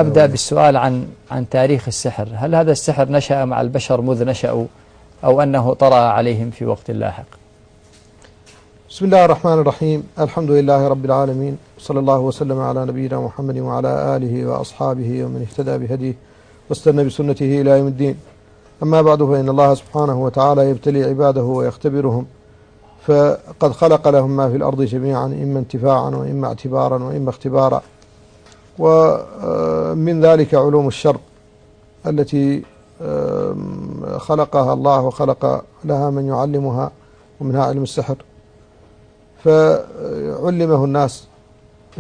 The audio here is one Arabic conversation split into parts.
أبدأ بالسؤال عن تاريخ السحر. هل هذا السحر نشأ مع البشر منذ نشأوا أو أنه طرأ عليهم في وقت لاحق؟ بسم الله الرحمن الرحيم. الحمد لله رب العالمين، صلى الله وسلم على نبينا محمد وعلى آله وأصحابه ومن اهتدى بهديه واستنى بسنته إلى يوم الدين. أما بعد، فإن الله سبحانه وتعالى يبتلي عباده ويختبرهم، فقد خلق لهم ما في الأرض جميعا، إما انتفاعا وإما اعتبارا وإما اختبارا. ومن ذلك علوم الشر التي خلقها الله وخلق لها من يعلمها، ومنها علم السحر. فعلمه الناس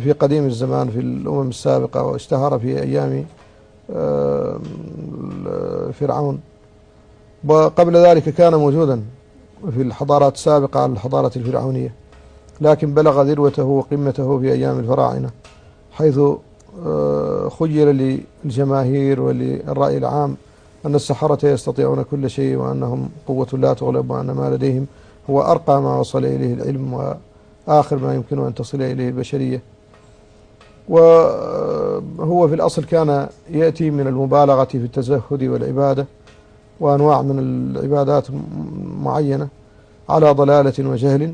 في قديم الزمان في الأمم السابقة، واشتهر في أيام فرعون، وقبل ذلك كان موجودا في الحضارات السابقة على الحضارة الفرعونية، لكن بلغ ذروته وقمته في أيام الفراعنة، حيث خيل للجماهير وللرأي العام أن السحرة يستطيعون كل شيء، وأنهم قوة لا تغلب، وأن ما لديهم هو أرقى ما وصل إليه العلم وآخر ما يمكن أن تصل إليه البشرية. وهو في الأصل كان يأتي من المبالغة في التزهد والعبادة وأنواع من العبادات معينة على ضلالة وجهل،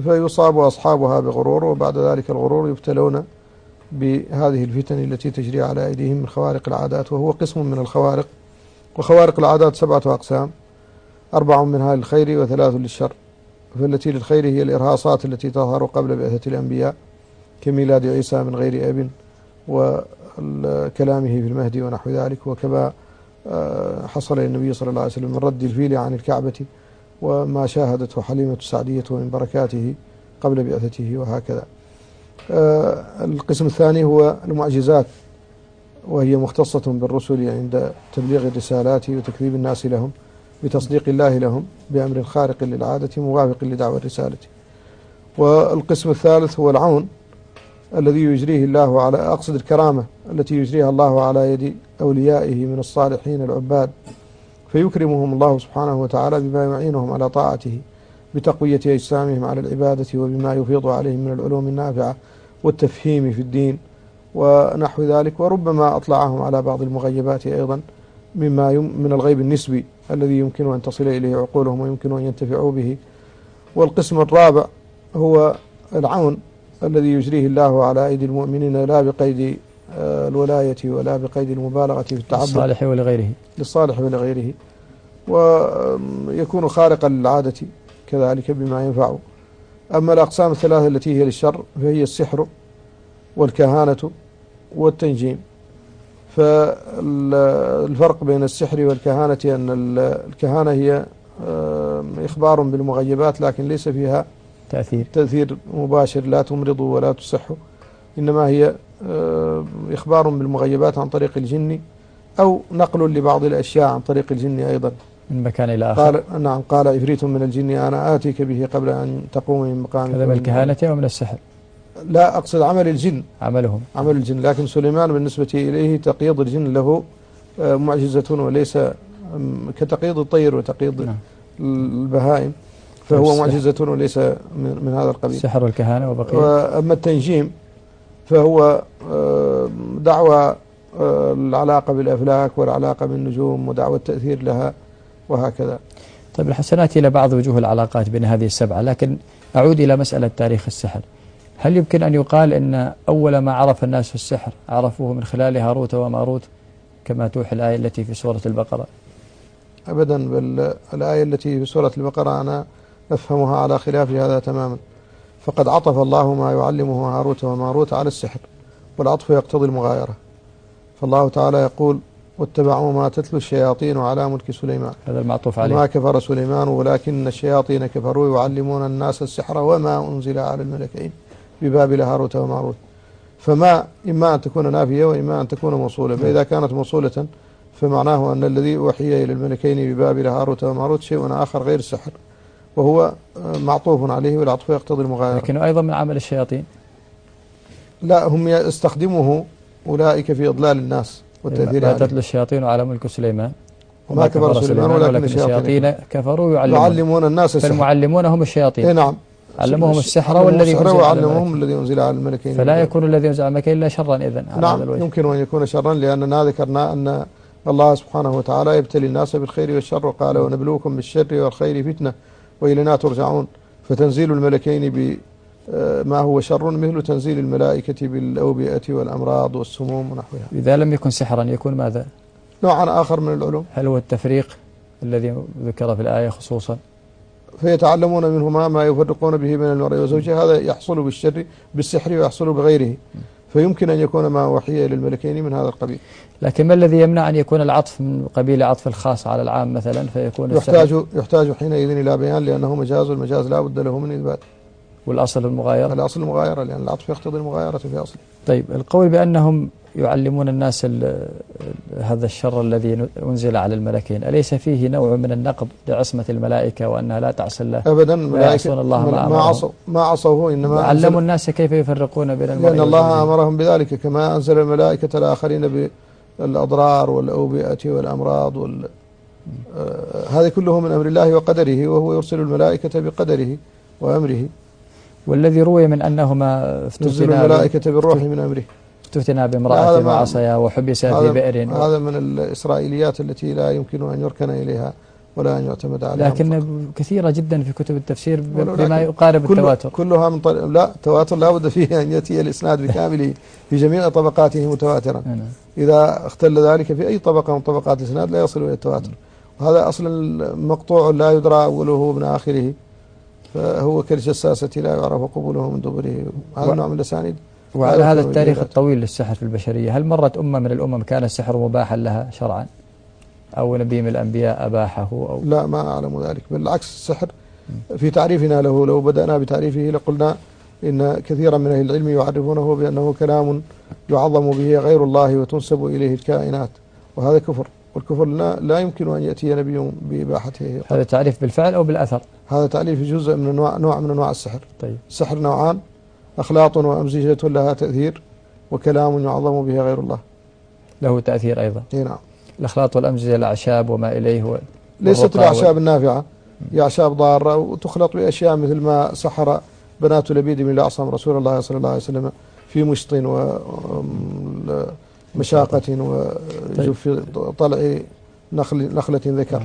فيصاب أصحابها بغرور، وبعد ذلك الغرور يبتلون بهذه الفتن التي تجري على أيديهم من خوارق العادات، وهو قسم من الخوارق. وخوارق العادات 7 أقسام، 4 منها للخير و3 للشر. فالتي للخير هي الإرهاصات التي تظهر قبل بعثة الأنبياء، كميلاد عيسى من غير أب وكلامه في المهدي ونحو ذلك، وكما حصل للنبي صلى الله عليه وسلم من رد الفيل عن الكعبة وما شاهدته حليمة السعدية من بركاته قبل بعثته، وهكذا. القسم الثاني هو المعجزات، وهي مختصة بالرسل عند تبليغ الرسالات وتكذيب الناس لهم بتصديق الله لهم بأمر خارق للعادة موافق لدعوى الرسالة. والقسم الثالث هو العون الذي يجريه الله على أقصد الكرامة التي يجريها الله على يد أوليائه من الصالحين العباد، فيكرمهم الله سبحانه وتعالى بما يعينهم على طاعته بتقوية أجسامهم على العبادة، وبما يفيض عليهم من العلوم النافعة والتفهيم في الدين ونحو ذلك. وربما أطلعهم على بعض المغيبات أيضا من الغيب النسبي الذي يمكن أن تصل إليه عقولهم ويمكن أن ينتفعوا به. والقسم الرابع هو العون الذي يجريه الله على أيدي المؤمنين، لا بقيد الولاية ولا بقيد المبالغة في التعبد، للصالح ولغيره، ويكون خارقا للعادة كذلك بما ينفعه. أما الأقسام الثلاثة التي هي للشر فهي السحر والكهانة والتنجيم. فالفرق بين السحر والكهانة أن الكهانة هي إخبار بالمغيبات، لكن ليس فيها تأثير مباشر، لا تمرض ولا تصح، إنما هي إخبار بالمغيبات عن طريق الجن، أو نقل لبعض الأشياء عن طريق الجن أيضا من مكان إلى آخر. نعم، قال عفريت من الجن أنا آتيك به قبل أن تقوم من مقامك. هذا من الكهانة أو من السحر؟ لا، أقصد عمل الجن، عمل الجن. لكن سليمان بالنسبة إليه تقييض الجن له معجزة، وليس كتقييض الطير وتقييض البهائم، فهو معجزة وليس من هذا القبيل. السحر والكهانة وبقية. وأما التنجيم فهو دعوى العلاقة بالأفلاك والعلاقة بالنجوم ودعوى التأثير لها وهكذا. طيب، الحسنات إلى بعض وجوه العلاقات بين هذه ال7، لكن أعود إلى مسألة تاريخ السحر. هل يمكن أن يقال أن أول ما عرف الناس السحر عرفوه من خلال هاروت وماروت كما توحي الآية التي في سورة البقرة؟ أبدا، بل الآية التي في سورة البقرة أنا أفهمها على خلاف هذا تماما. فقد عطف الله ما يعلمه هاروت وماروت على السحر، والعطف يقتضي المغايرة. فالله تعالى يقول: واتبعوا ما تتلو الشياطين على ملك سليمان، هذا المعطوف عليه. وما كفر سليمان ولكن الشياطين كفروا يعلمون الناس السحر وما أنزل على الملكين ببابل هاروت وماروت. فما إما أن تكون نافية وإما أن تكون موصولة. فإذا كانت موصولة فمعناه أن الذي أوحي إلى الملكين ببابل هاروت وماروت شيء آخر غير السحر، وهو معطوف عليه، والعطف يقتضي المغايرة. لكنه أيضا من عمل الشياطين. لا، هم يستخدموه أولئك في إضلال الناس والتأثير عليه. تتلو الشياطين على ملك سليمان وما كفر سليمان ولكن الشياطين كفروا يعلمون الناس السحر. فالمعلمون هم الشياطين. نعم، علموهم السحر والذي أنزل على وعلموهم الذي أنزل على الملكين. فلا يكون الذي أنزل على الملكين إلا شرا إذن. نعم يمكن أن يكون شرا، لأننا ذكرنا أن الله سبحانه وتعالى يبتلي الناس بالخير والشر، وقال ونبلوكم بالشر والخير فتنة وإلينا ترجعون. فتنزيل الملكين بما هو شر مثل تنزيل الملائكة بالأوبئة والأمراض والسموم ونحوها. إذا لم يكن سحرا يكون ماذا؟ نوعا آخر من العلوم. هل هو التفريق الذي ذكر في الآية خصوصا؟ فيتعلمون منهما ما يفرقون به بين المرء وزوجه. هذا يحصل بالسحر ويحصل بغيره، فيمكن أن يكون ما وحي للملكين من هذا القبيل. لكن ما الذي يمنع أن يكون العطف من قبيل عطف الخاص على العام مثلا فيكون يحتاج حينئذ إلى بيان، لأنه مجاز، والمجاز لا بد له من إثبات. والأصل المغايرة؟ الأصل المغايرة، لأن العطف يقتضي المغايرة في أصله. طيب القول بأنهم يعلمون الناس هذا الشر الذي أنزل على الملكين، أليس فيه نوع من النقض لعصمة الملائكة وأنها لا تعصي الله؟ أبدا، الملائكة ما عصوه، إنما علموا الناس كيف يفرقون بين المرء لأن الله أمرهم بذلك، كما أنزل الملائكة الآخرين بالأضرار والأوبئة والأمراض هذا كله من أمر الله وقدره، وهو يرسل الملائكة بقدره وأمره. والذي روي من أنهما افتتنا الملائكة بالروح من أمره، افتتنا بامرأة وعصيا وحبسا في بئر. هذا من الإسرائيليات التي لا يمكن أن يركن إليها ولا أن يعتمد عليها، لكن كثيرة جدا في كتب التفسير بما يقارب التواتر. كلها من لا تواتر لا بد فيه أن يأتي الإسناد بكامله في جميع طبقاته متواترا. إذا اختل ذلك في أي طبقة من طبقات الإسناد لا يصل إلى التواتر، وهذا أصلا مقطوع لا يدرى أوله من آخره، فهو كالجساسة لا يعرف قبوله من دبره. هذا نوع من الأسانيد. وعلى هذا التاريخ الطويل للسحر في البشرية، هل مرت أمة من الأمم كان السحر مباحا لها شرعا، أو نبي من الأنبياء أباحه أو؟ لا، ما أعلم ذلك، بالعكس السحر في تعريفنا له، لو بدأنا بتعريفه لقلنا إن كثيرا من أهل العلم يعرفونه بأنه كلام يعظم به غير الله وتنسب إليه الكائنات، وهذا كفر، والكفر لا يمكن أن يأتي نبي بإباحته. هذا تعريف بالفعل أو بالأثر؟ هذا تعريف جزء من نوع من أنواع السحر. طيب. السحر نوعان: أخلاط وأمزجة لها تأثير، وكلام يعظم به غير الله له تأثير أيضا. نعم. الأخلاط والأمزجة الأعشاب وما إليه ليست الأعشاب النافعة، هي أعشاب ضارة وتخلط بأشياء مثل ما سحر بنات لبيد بن الأعصم رسول الله صلى الله عليه وسلم في مشط ومشاقة وجف طلع نخلة ذكر.